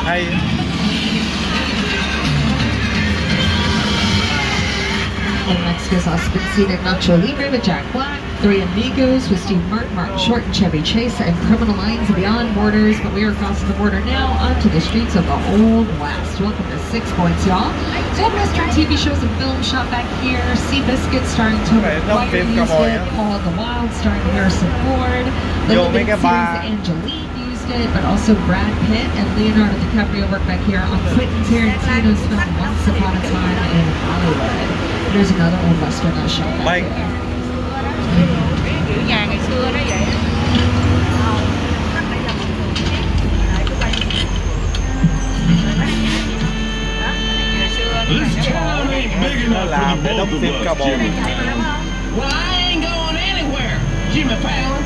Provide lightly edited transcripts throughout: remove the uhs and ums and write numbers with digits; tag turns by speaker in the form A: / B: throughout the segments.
A: Hi.
B: In Mexico's Oscar Nacho Libre with Jack Black, Three Amigos with Steve Martin, Martin Short, and Chevy Chase, and Criminal Minds Beyond Borders. But we are crossing the border now onto the streets of the Old West. Welcome to 6 Points, y'all. Old Western TV shows and film shot back here. Seabiscuit starring Tony White used it. Called The Wild starring Harrison Ford. The Living series Angeline used it, but also Brad Pitt and Leonardo DiCaprio work back here on Quentin Tarantino's film Once Upon a Time in Hollywood. There's another Old Western that shot back there.
C: Nhà ngày xưa nó vậy.
D: This town ain't big enough for the both of us, Jimmy.
E: Well, I ain't going anywhere, Jimmy Fallon.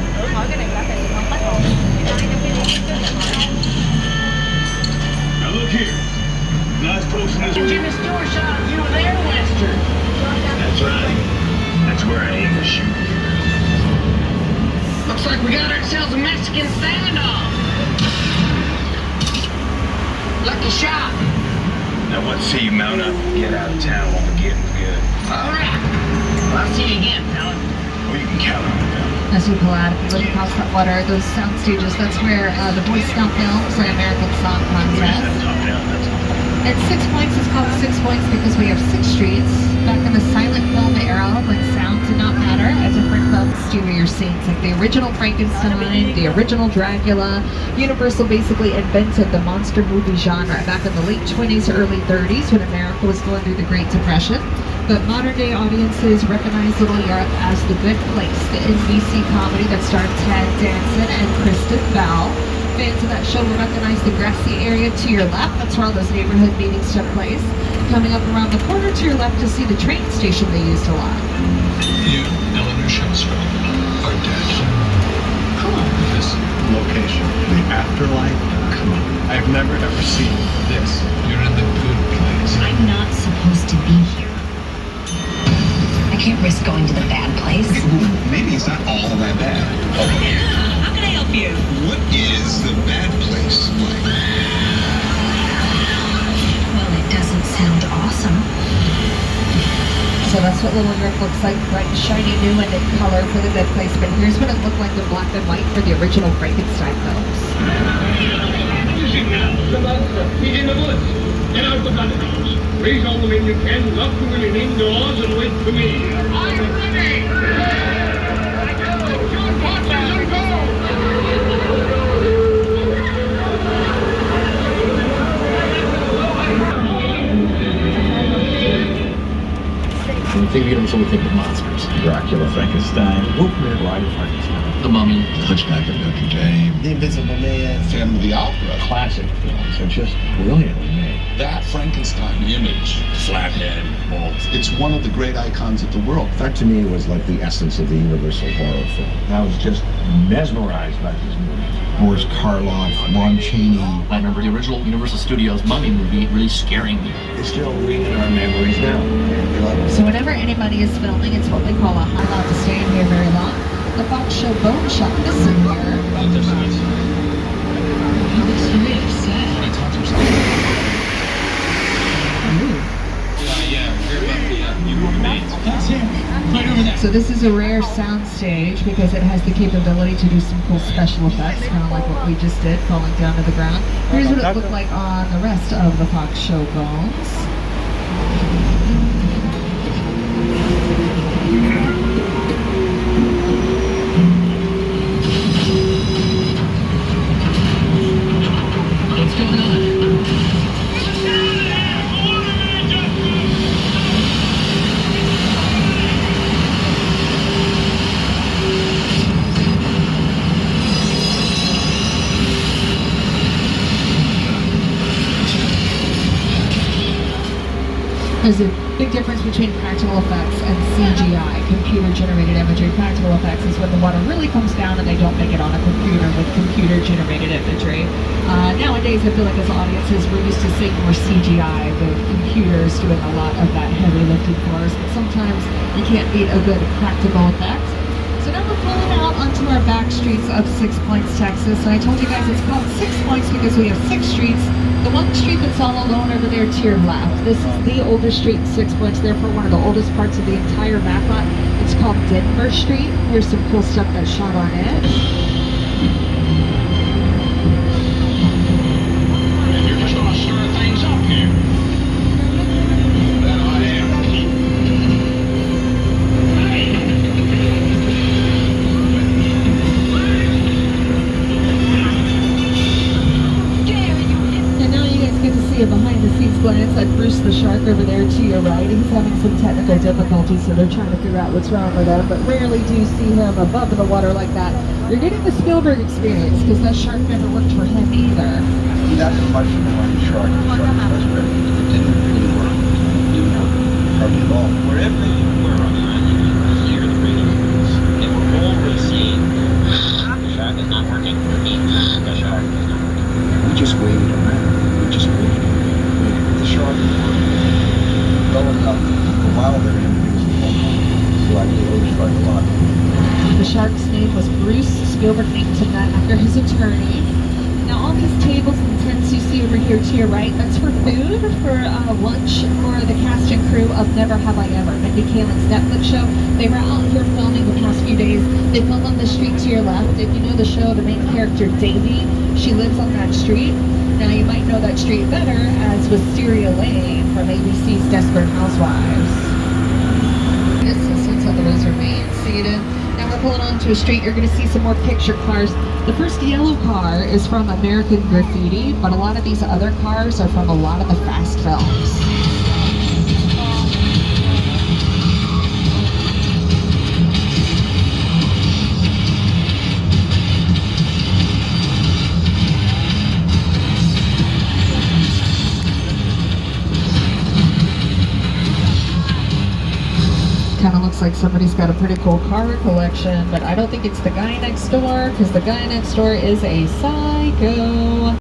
D: Now look here. Nice folks in this.
E: Jimmy Stewart shot you there, Western.
D: That's right. That's where I aim to shoot.
E: Looks like we got ourselves a Mexican standoff. Lucky shot.
D: Now what say you mount up and get out of town while we're getting good?
E: All right. Well, I'll see you again, fella.
D: Well, you can count on it, pal.
B: As we pull out, if you look across that water, those sound stages, that's where the Boy Scout Films and American Song Contest. And 6 Points is called 6 Points because we have 6 streets. Back in the silent film era, when sound did not matter, a different film exterior scenes. Like the original Frankenstein, the original Dracula. Universal basically invented the monster movie genre back in the late 20s, early 30s when America was going through the Great Depression. But modern day audiences recognize Little Europe as The Good Place, the NBC comedy that starred Ted Danson and Kristen Bell. Fans of that show will recognize the grassy area to your left. That's where all those neighborhood meetings took place. Coming up around the corner to your left to see the train station they used a lot.
F: You, Eleanor Shellstrop, are dead.
B: Cool.
F: This location, the afterlife, come on. I've never ever seen this. You're in the good place.
G: I'm not supposed to be here. I can't risk going to the bad place.
F: Maybe it's not all that bad.
G: How can I help you?
F: What is the bad place like?
G: Well, it doesn't sound awesome.
B: So that's what Little Europe looks like, bright, shiny, new, and in color for The Good Place. But here's what it looked like in black and white for the original Frankenstein films.
H: The monster, he's in the woods. Get out the blood house. Raise all the men you can, lock the women indoors, and wait for me. I'm ready! John Potter's and go!
I: When you think of universe, we think of monsters. Dracula, Frankenstein, Bride of Frankenstein, The Mummy,
F: The Hunchback of Notre Dame,
J: The Invisible Man,
F: Phantom of the Opera.
I: classic films are just brilliantly made.
F: That Frankenstein image, flathead, balls, it's one of the great icons of the world.
J: that to me was like the essence of the Universal horror film.
I: I was just mesmerized by these movies.
J: Boris Karloff, Lon Chaney.
I: I remember the original Universal Studios Mummy movie really scaring me. It's still ringing in our memories now.
B: So whenever anybody is filming, it's what we call a high allowed to stay in here very long. The Fox Show Bone Shop this in here.
G: He looks very upset.
F: When I talk to him,
B: So this is a rare sound stage because it has the capability to do some cool special effects, kind of like what we just did, falling down to the ground. Here's what it looked like on the rest of the Fox Show Bones.
I: What's going on?
B: There's a big difference between practical effects and CGI, computer-generated imagery. Practical effects is when the water really comes down and they don't make it on a computer with computer-generated imagery. Nowadays, I feel like as audiences, we're used to seeing more CGI, the computers doing a lot of that heavy lifting for us, but sometimes you can't beat a good practical effect. So now we're pulling out onto our back streets of Six Points, Texas. And I told you guys it's called Six Points because we have 6 streets. The one street that's all alone over there to your left. This is the oldest street in Six Points, therefore one of the oldest parts of the entire back lot. It's called Denver Street. Here's some cool stuff that's shot on it.
H: You're just gonna stir things up here. That I am.
B: And now you guys get to see a behind the scenes glance at Bruce the Shark over there to your right. He's having some technical difficulties, so they're trying to figure out what's wrong with him, but rarely do you see him above the water like that. You're getting the Spielberg experience because that shark never worked for him either.
J: Not as much as the shark. The shark was ready. It didn't really work. Didn't work hardly at all.
E: Wherever you were on the island, you could hear the radios. They were always saying, the shark is not working. Repeat, the shark is not working.
J: We just waited on that. We just waited. The shark worked well enough for while they were in the news. So I did owe the shark a lot.
B: The shark's name was Bruce. Spielberg named him that after his attorney. Now all these tables and tents you see over here to your right, that's for food, for lunch for the cast and crew of Never Have I Ever, Mindy Kaling's Netflix show. They were out here filming the past few days. They film on the street to your left. If you know the show, the main character Davy, she lives on that street. Now you might know that street better as Wisteria Lane from ABC's Desperate Housewives. This is of those remain seated. Now we're pulling onto a street. You're going to see some more picture cars. The first yellow car is from American Graffiti, but a lot of these other cars are from a lot of the Fast films. Kind of looks like somebody's got a pretty cool car collection, but I don't think it's the guy next door, because the guy next door is a psycho.